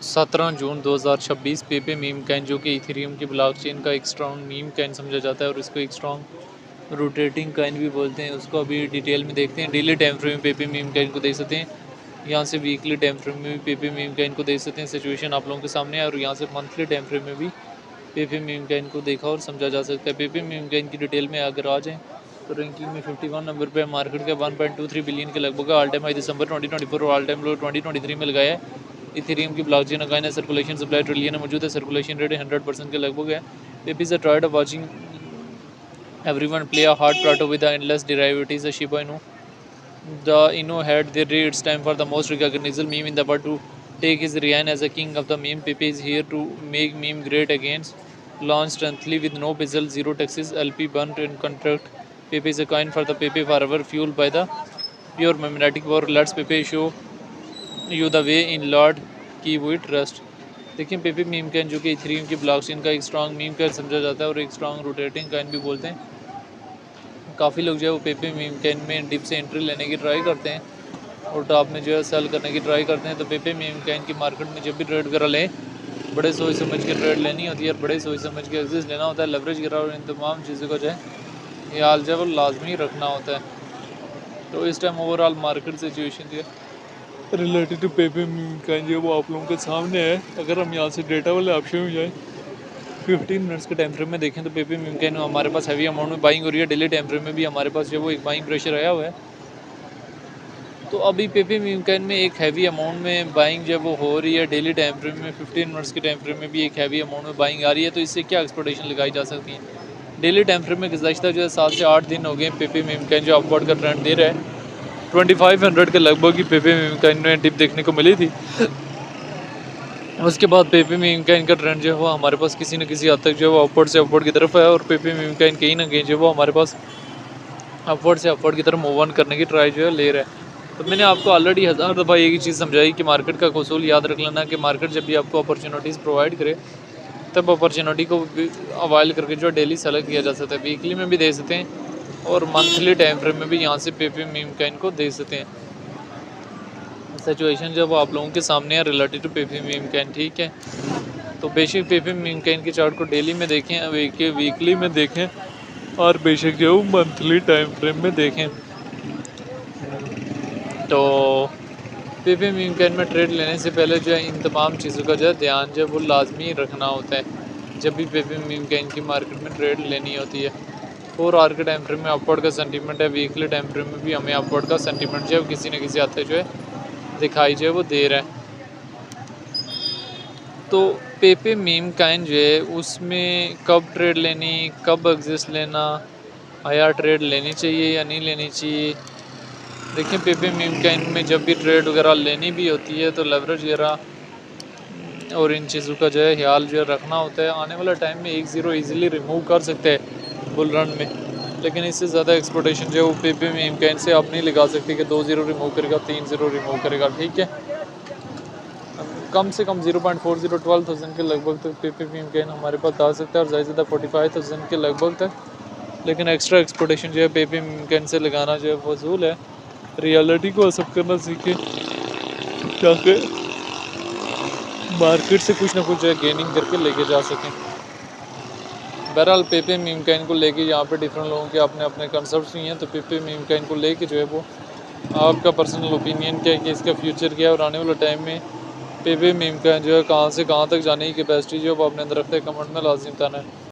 17 जून 2026 पेपे meme coin जो कि Ethereum की ब्लॉकचेन का एक स्ट्रॉन्ग मीम कैन समझा जाता है और इसको एक स्ट्रॉन्ग रोटेटिंग कैन भी बोलते हैं। उसको अभी डिटेल में देखते हैं। डेली टाइम फ्रेम में पेपे मीम कैन को देख सकते हैं। यहाँ से वीकली टाइम फ्रेम में भी पेपे मीम कैन को देख सकते हैं। सिचुएशन आप लोगों के सामने है और यहाँ से मंथली टाइम फ्रेम में भी पेपे मीम कैन को देखा और समझा जा सकता है। पेपे मीम कैन की डिटेल में अगर आ जाएँ तो रैंकिंग में 51 नंबर पे मार्केट के 1.23 बिलियन के लगभग ऑल टाइम हाई दिसंबर 2024 और ऑल टाइम लो 2023 में लगाया है। इथेरियम की ब्लॉकचेन का सर्कुलेशन सप्लाई ट्रिलियन में मौजूद है। सर्कुलेशन रेट 100% के लगभग है। Peppy is tried watching everyone play a hard prato with the endless derivatives of Shiba Inu. The Inu had their day. It's time for the most recognizable meme in the world to take his reign as a king of the meme. Pepe is here to make meme great again. Launched monthly with no bezel, zero taxes, LP burnt in contract. Pepe is a coin for the Pepe forever, fueled by the pure magnetic power. Let's Pepe show you the way in Lord की we trust. देखिए पेपे meme coin जो कि Ethereum की blockchain का एक strong meme can समझा जाता है और एक स्ट्रॉन्ग रोटेटिंग कैन भी बोलते हैं। काफ़ी लोग जो है वो पेपे मीम कैन में डिप से एंट्री लेने की ट्राई करते हैं और टॉप में जो है सेल करने की ट्राई करते हैं। तो पेपे मीम कैन की मार्केट में जब भी ट्रेड करा लें बड़े सोच समझ के ट्रेड लेनी होती है और बड़े सोच समझ के एग्जिस्ट लेना होता है। लेवरेज करा और इन तमाम चीज़ों को जो है ख्याल जो है वो लाजमी रखना होता है। तो इस टाइम ओवरऑल मार्केट सिचुएशन जो है related to Pepe meme coin जो है वो आप लोगों के सामने है। अगर हम यहाँ से डेटा वाले ऑप्शन में जाएँ 15 मिनट्स के टाइम फ्रेम में देखें तो पेपे मीम कैन हमारे पास हैवी अमाउंट में बाइंग हो रही है। डेली टाइम फ्रेम में भी हमारे पास जो वो एक बाइंग प्रेशर आया हुआ है। तो अभी पेपे मीम कैन में एक हैवी अमाउंट में बाइंग जब वो हो रही है डेली टाइम फ्रेम में 15 मिनट्स के टाइम फ्रेम में भी एक हैवी अमाउंट में बाइंग आ रही है। तो इससे क्या एक्सपेक्टेशन लगाई जा सकती है। डेली टाइम फ्रेम में गुज़श्ता जो है 7 से 8 दिन हो गए पेपे मीम कैन जो अपवर्ड का ट्रेंड दे रहा है। 2500 के लगभग ही पेपे मीम कैन में डिप देखने को मिली थी। उसके बाद पेपे मीम कैन का ट्रेंड जो है वो हमारे पास किसी न किसी हद तक जो है वो अपवर्ड से अपवर्ड की तरफ है और पेपे मीम कैन कहीं ना कहीं जो वो हमारे पास अपवर्ड से अपवर्ड की तरफ मूव ऑन करने की ट्राई जो है ले रहा है। तो मैंने आपको ऑलरेडी 1000 दफ़ा एक ही चीज़ समझाई कि मार्केट का कसूल याद रख लेना कि मार्केट जब भी आपको अपॉर्चुनिटीज़ प्रोवाइड करे तब अपॉर्चुनिटी को अवाइल करके जो डेली सेलेक्ट किया जा सकता है। वीकली में भी दे सकते हैं और मंथली टाइम फ्रेम में भी यहाँ से पेपे मीम कैन को दे सकते हैं। सिचुएशन जब आप लोगों के सामने है related to Pepe meme coin, ठीक है। तो बेशक पेपे मीम कैन के चार्ट को डेली में देखें, वीकली में देखें और बेशक जो मंथली टाइम फ्रेम में देखें। तो पेपे मीम कैन में ट्रेड लेने से पहले जो है इन तमाम चीज़ों का जो है ध्यान जो है वो लाजमी रखना होता है जब भी पेपे मीम कैन की मार्केट में ट्रेड लेनी होती है। 4 आवर के टाइम फ्रेम में अपवर्ड का सेंटीमेंट है। वीकली टाइम फ्रेम में भी हमें अपवर्ड का सेंटीमेंट जो है किसी न किसी हद तक जो है दिखाई जो है वो दे रहा है। तो पेपे मीम कैन जो है उसमें कब ट्रेड लेनी, कब एग्जिस्ट लेना, आया ट्रेड लेनी चाहिए या नहीं लेनी चाहिए। देखिए पेपे मीम कैन में जब भी ट्रेड वगैरह लेनी भी होती है तो लेवरेज वगैरह और इन चीज़ों का जो है ख्याल जो है रखना होता है। आने वाला टाइम में 1-0 ईजिली रिमूव कर सकते हैं बुल रन में, लेकिन इससे ज़्यादा एक्सपोर्टेशन जो है वो पेपे मीम कैन से आप नहीं लगा सकते कि 2-0 रिमूव करेगा, 3-0 रिमूव करेगा, ठीक है। कम से कम 0.40-12,000 के लगभग तक पेपे मीम कैन हमारे पास आ सकता है और ज़्यादा 45,000 के लगभग तक। लेकिन एक्स्ट्रा एक्सपोर्टेशन जो है पेपे मीम कैन से लगाना जो है फजूल है। रियलिटी को एक्सेप्ट करना सीखें ताकि मार्केट से कुछ ना कुछ जो है गेनिंग करके लेके जा सकें। बहरहाल पेपे मीम कैन को लेके यहाँ पे डिफरेंट लोगों के अपने अपने कंसेप्ट भी हैं। तो पेपे मीम कैन को लेके जो है वो आपका पर्सनल ओपिनियन क्या है कि इसका फ्यूचर क्या है और आने वाले टाइम में पेपे मीम कैन जो है कहाँ से कहाँ तक जाने की कैपेसिटी जो है वो अपने अंदर रखते हैं। कमेंट में लाजिम बताना है।